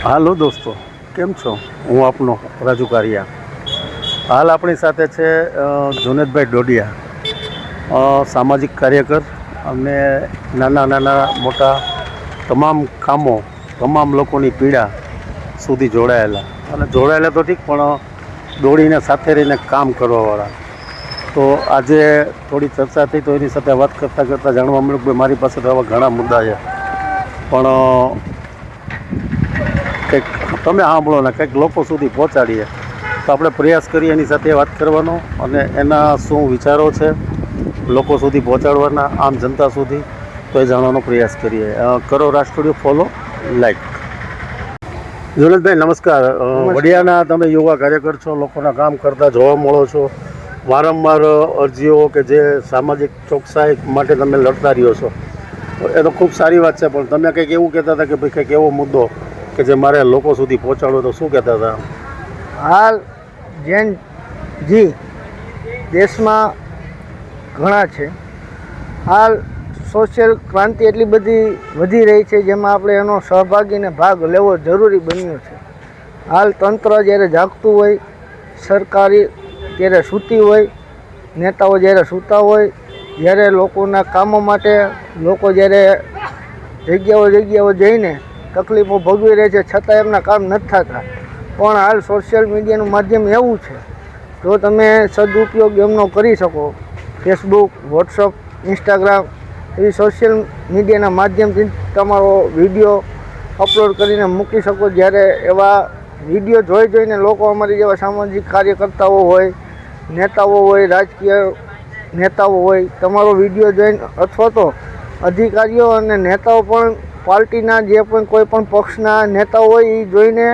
હાલો દોસ્તો, કેમ છો? હું આપનો રાજુ કારિયા. હાલ આપણી સાથે છે જુનેદભાઈ ડોડિયા, સામાજિક કાર્યકર અને નાના નાના મોટા તમામ કામો, તમામ લોકોની પીડા સુધી જોડાયેલા. અને જોડાયેલા તો ઠીક, પણ દોડીને સાથે રહીને કામ કરવાવાળા. તો આજે થોડી ચર્ચા થઈ, તો એની સાથે વાત કરતાં કરતાં જાણવા મળ્યું કે મારી પાસે તો આવા ઘણા મુદ્દા છે, પણ કંઈક તમે સાંભળો ને કંઈક લોકો સુધી પહોંચાડીએ. તો આપણે પ્રયાસ કરીએ એની સાથે વાત કરવાનો અને એના શું વિચારો છે લોકો સુધી પહોંચાડવાના, આમ જનતા સુધી, તો એ જાણવાનો પ્રયાસ કરીએ. કરો રાજ સ્ટુડિયો ફોલો, લાઈક. જુનેદભાઈ નમસ્કાર. વડિયાના તમે યુવા કાર્યકર છો, લોકોના કામ કરતા જોવા મળો છો, વારંવાર અરજીઓ કે જે સામાજિક ચોકસાઈ માટે તમે લડતા રહ્યો છો, એ તો ખૂબ સારી વાત છે. પણ તમે કંઈક એવું કહેતા હતા કે ભાઈ કંઈક એવો મુદ્દો કે જે મારે લોકો સુધી પહોંચાડવો, તો શું કહેતા હતા? હાલ જી દેશમાં ઘણા છે. હાલ સોશિયલ ક્રાંતિ એટલી બધી વધી રહી છે, જેમાં આપણે એનો સહભાગીને ભાગ લેવો જરૂરી બન્યો છે. હાલ તંત્ર જ્યારે જાગતું હોય, સરકારી ત્યારે સૂતી હોય, નેતાઓ જ્યારે સૂતા હોય, જ્યારે લોકોના કામો માટે લોકો જ્યારે જગ્યાઓ જઈને તકલીફો ભોગવી રહે છે, છતાં એમના કામ નથી થતા. પણ હાલ સોશિયલ મીડિયાનું માધ્યમ એવું છે, જો તમે સદુપયોગ એમનો કરી શકો, ફેસબુક, વોટ્સઅપ, ઇન્સ્ટાગ્રામ એવી સોશિયલ મીડિયાના માધ્યમથી તમારો વિડીયો અપલોડ કરીને મૂકી શકો. જ્યારે એવા વિડીયો જોઈને લોકો અમારી જેવા સામાજિક કાર્યકર્તાઓ હોય, નેતાઓ હોય, રાજકીય નેતાઓ હોય, તમારો વિડીયો જોઈને, અથવા તો અધિકારીઓ અને નેતાઓ પણ પાર્ટીના જે પણ કોઈ પણ પક્ષના નેતાઓ હોય એ જોઈને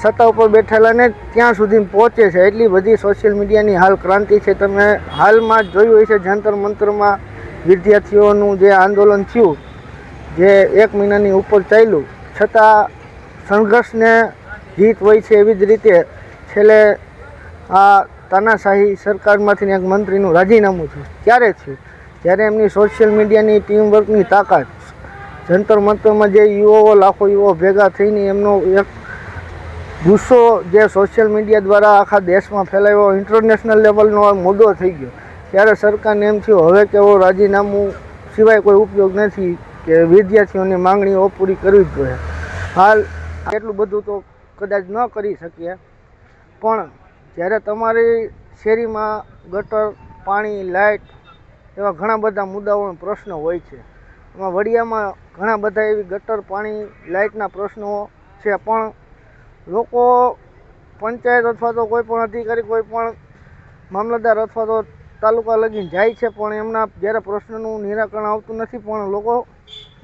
સત્તા ઉપર બેઠેલાને ત્યાં સુધી પહોંચે છે. એટલી બધી સોશિયલ મીડિયાની હાલ ક્રાંતિ છે. તમે હાલમાં જ જોયું હોય છે, જંતર મંતરમાં વિદ્યાર્થીઓનું જે આંદોલન થયું, જે 1 મહિનાની ઉપર ચાલ્યું, છતાં સંઘર્ષને જીત હોય છે. એવી જ રીતે છેલ્લે આ તાનાશાહી સરકારમાંથી એક મંત્રીનું રાજીનામું થયું. ક્યારે થયું? જ્યારે એમની સોશિયલ મીડિયાની ટીમવર્કની તાકાત, જંતર મંતરમાં જે યુવાઓ, લાખો યુવાઓ ભેગા થઈને એમનો એક ગુસ્સો જે સોશિયલ મીડિયા દ્વારા આખા દેશમાં ફેલાવ્યો, ઇન્ટરનેશનલ લેવલનો મુદ્દો થઈ ગયો, ત્યારે સરકારને એમ થયું હવે કે રાજીનામું સિવાય કોઈ ઉપયોગ નથી, કે વિદ્યાર્થીઓની માંગણીઓ પૂરી કરવી જ જોઈએ. હાલ એટલું બધું તો કદાચ ન કરી શકીએ, પણ જ્યારે તમારી શેરીમાં ગટર, પાણી, લાઇટ એવા ઘણા બધા મુદ્દાઓ, પ્રશ્નો હોય છે. એમાં વડિયામાં ઘણા બધા એવી ગટર, પાણી, લાઇટના પ્રશ્નો છે, પણ લોકો પંચાયત અથવા તો કોઈ પણ અધિકારી, કોઈ પણ મામલતદાર અથવા તો તાલુકા લગીને જાય છે, પણ એમના જ્યારે પ્રશ્નનું નિરાકરણ આવતું નથી, પણ લોકો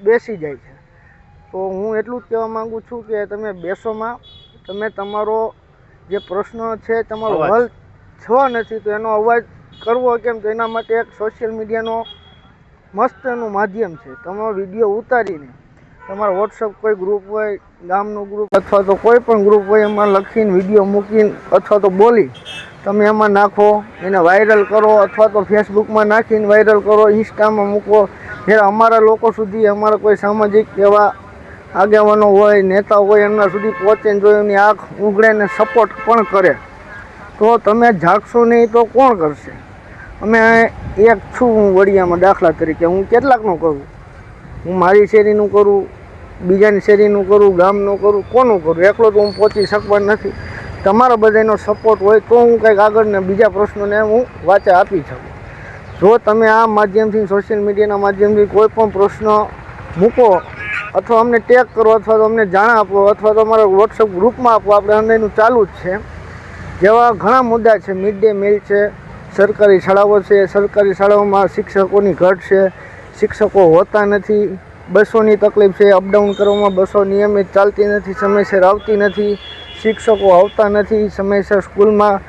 બેસી જાય છે. તો હું એટલું જ કહેવા માગું છું કે તમે બેસોમાં, તમે તમારો જે પ્રશ્ન છે તમારો હલ થયો નથી, તો એનો અવાજ કરવો કેમ? તો એના માટે એક સોશિયલ મીડિયાનો મસ્તનું માધ્યમ છે. તમારો વિડીયો ઉતારીને તમારો વોટ્સઅપ કોઈ ગ્રુપ હોય, ગામનું ગ્રુપ અથવા તો કોઈ પણ ગ્રુપ હોય, એમાં લખીને વિડીયો મૂકીને અથવા તો બોલી તમે એમાં નાખો, એને વાયરલ કરો, અથવા તો ફેસબુકમાં નાખીને વાયરલ કરો, ઇન્સ્ટામાં મૂકો. જ્યારે અમારા લોકો સુધી, અમારા કોઈ સામાજિક એવા આગેવાનો હોય, નેતા હોય, એમના સુધી પહોંચે ને જો એમની આંખ ઉઘડે ને સપોર્ટ પણ કરે, તો તમે જાગશો નહીં તો કોણ કરશે? અમે એક છું, હું વડિયામાં દાખલા તરીકે હું કેટલાકનું કરું, હું મારી શેરીનું કરું, બીજાની શેરીનું કરું, ગામનું કરું, કોનું કરું? એકલો તો હું પહોંચી શકવા નથી. તમારા બધાનો સપોર્ટ હોય તો હું કંઈક આગળના બીજા પ્રશ્નોને હું વાચા આપી શકું. જો તમે આ માધ્યમથી, સોશિયલ મીડિયાના માધ્યમથી કોઈ પણ પ્રશ્ન મૂકો, અથવા અમને ટેગ કરો, અથવા તો અમને જાણ આપો, અથવા તો અમારા વોટ્સઅપ ગ્રુપમાં આપો, આપણે અંદરનું ચાલુ જ છે. જેવા ઘણા મુદ્દા છે, મિડ ડે મિલ છે, સરકારી શાળાઓ છે, સરકારી શાળાઓમાં શિક્ષકોની ઘટ છે, શિક્ષકો હોતા નથી, બસોની તકલીફ છે, અપડાઉન કરવામાં બસો નિયમિત ચાલતી નથી, સમયસર આવતી નથી, શિક્ષકો આવતા નથી, સમયસર સ્કૂલમાં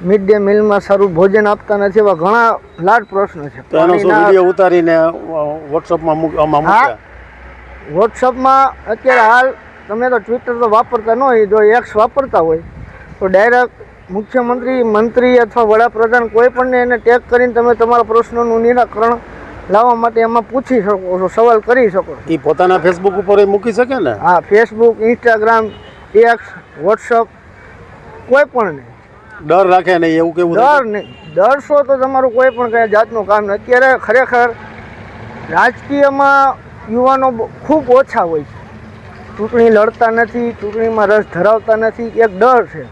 મિડ ડે મિલમાં સારું ભોજન આપતા નથી. એવા ઘણા લાડ પ્રશ્નો છે. વિડીયો ઉતારીને વોટ્સઅપમાં મૂક્યા. વોટ્સઅપમાં અત્યારે હાલ તમે તો ટ્વિટર તો વાપરતા ન હોય, જો એક્સ વાપરતા હોય તો ડાયરેક્ટ મુખ્યમંત્રી, મંત્રી અથવા વડાપ્રધાન કોઈ પણને એને ટેગ કરીને તમે તમારા પ્રશ્નોનું નિરાકરણ લાવવા માટે એમાં પૂછી શકો છો, સવાલ કરી શકો છો. એ પોતાના ફેસબુક ઉપર મૂકી શકે ને? હા, ફેસબુક, ઇન્સ્ટાગ્રામ એક્સ વોટ્સઅપ કોઈ પણ નહીં. ડર રાખે નહીં એવું કેવું ડર નહીં, ડરશો તો તમારું કોઈ પણ કઈ જાતનું કામ નહીં. અત્યારે ખરેખર રાજકીયમાં યુવાનો ખૂબ ઓછા હોય છે. ચૂંટણી લડતા નથી, ચૂંટણીમાં રસ ધરાવતા નથી. એક ડર છે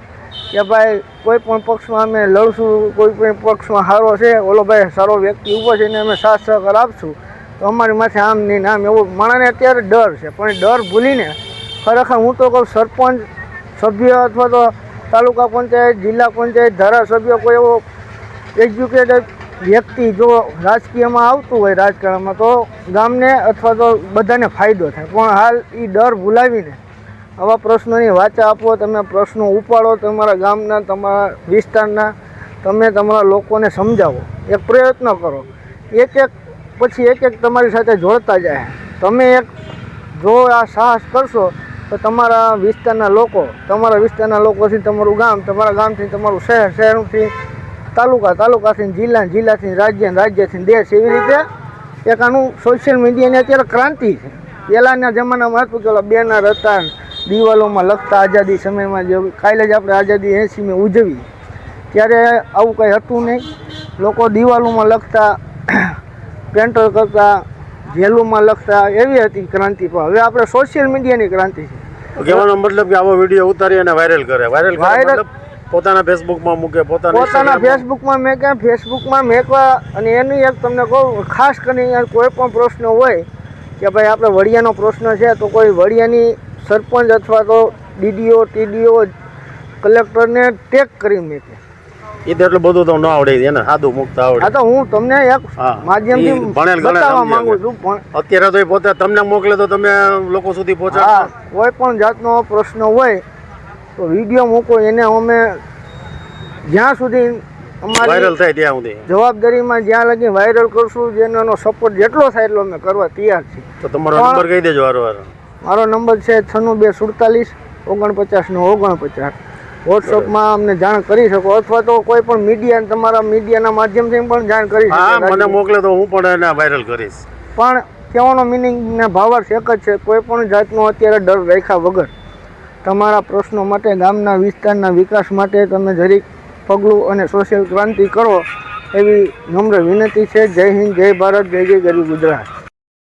કે ભાઈ કોઈ પણ પક્ષમાં અમે લડશું, કોઈ પણ પક્ષમાં સારો છે, ઓલો ભાઈ સારો વ્યક્તિ ઊભો છે ને અમે સાથ સહકાર આપશું તો અમારી માથે આમ નહીં આમ, એવું માણસને અત્યારે ડર છે. પણ ડર ભૂલીને ખરેખર હું તો કહું સરપંચ સભ્ય અથવા તો તાલુકા પંચાયત, જિલ્લા પંચાયત, ધારાસભ્ય કોઈ એવો એજ્યુકેટેડ વ્યક્તિ જો રાજકીયમાં આવતું હોય રાજકારણમાં તો ગામને અથવા તો બધાને ફાયદો થાય. પણ હાલ એ ડર ભૂલાવીને આવા પ્રશ્નોની વાચા આપો, તમે પ્રશ્નો ઉપાડો, તમારા ગામના, તમારા વિસ્તારના, તમે તમારા લોકોને સમજાવો, એક પ્રયત્ન કરો. એક પછી એક તમારી સાથે જોડતા જાય. તમે એક જો આ સાહસ કરશો તો તમારા વિસ્તારના લોકોથી તમારું ગામ, તમારા ગામથી તમારું શહેર, શહેરથી તાલુકા, તાલુકાથી જિલ્લા, જિલ્લાથી રાજ્ય, રાજ્યથી દેશ, એવી રીતે એક આનું સોશિયલ મીડિયાની અત્યારે ક્રાંતિ છે. પહેલાંના જમાનામાં હતું કે બેનર હતા, દિવાલોમાં લખતા આઝાદી સમયમાં, જે કાલે જ આપણે આઝાદી 80મી ઉજવી ત્યારે આવું કંઈ હતું નહીં. લોકો દિવાલોમાં લખતા, પેન્ટર કરતા, જેલોમાં લખતા, એવી હતી ક્રાંતિ. પણ હવે આપણે સોશિયલ મીડિયાની ક્રાંતિ છે. કહેવાનો મતલબ કે આવો વિડીયો ઉતારી અને વાયરલ કરે મતલબ પોતાના ફેસબુકમાં મૂકે, પોતાના ફેસબુકમાં મેકવા. અને એની એક તમને કહું, ખાસ કરીને કોઈ પણ પ્રશ્ન હોય કે ભાઈ આપણે વડિયાનો પ્રશ્ન છે તો કોઈ વડિયાની સરપંચ અથવા તો ડીડીઓ, ટીડીઓ, કલેક્ટરને ટેગ કરી મેકે. એ તો એટલું બધું તો ન આવડે એને સાદું મુકતા આવડે. હા, તો હું તમને એક માધ્યમથી બતાવવા માંગુ છું. પણ અત્યારે તો એ પોતે તમને મોકલે તો તમે લોકો સુધી પહોંચાડો. કોઈ પણ જાતનો પ્રશ્ન હોય તો વિડીયો મૂકો, એને અમે જ્યાં સુધી અમારી વાયરલ થાય ત્યાં સુધી જવાબદારીમાં જ્યાં લગી વાયરલ કરશું, જેનો સપોર્ટ જેટલો થાય એટલો અમે કરવા તૈયાર છીએ. તો તમારો નંબર કહી દેજો. મારો નંબર છે 96 247 49 વોટ્સઅપમાં અમને જાણ કરી શકો, અથવા તો કોઈ પણ મીડિયા, તમારા મીડિયાના માધ્યમથી પણ જાણ કરી શકો. મને મોકલે તો હું પણ એને વાયરલ કરીશ. પણ કહેવાનો મિનિંગ ને ભાવાર્થ એક જ છે, કોઈ પણ જાતનો અત્યારે ડર રાખ્યા વગર તમારા પ્રશ્નો માટે, ગામના વિસ્તારના વિકાસ માટે તમે જરીક પગલું અને સોશિયલ ક્રાંતિ કરો એવી નમ્ર વિનંતી છે. જય હિન્દ, જય ભારત, જય જય ગરીબ ગુજરાત.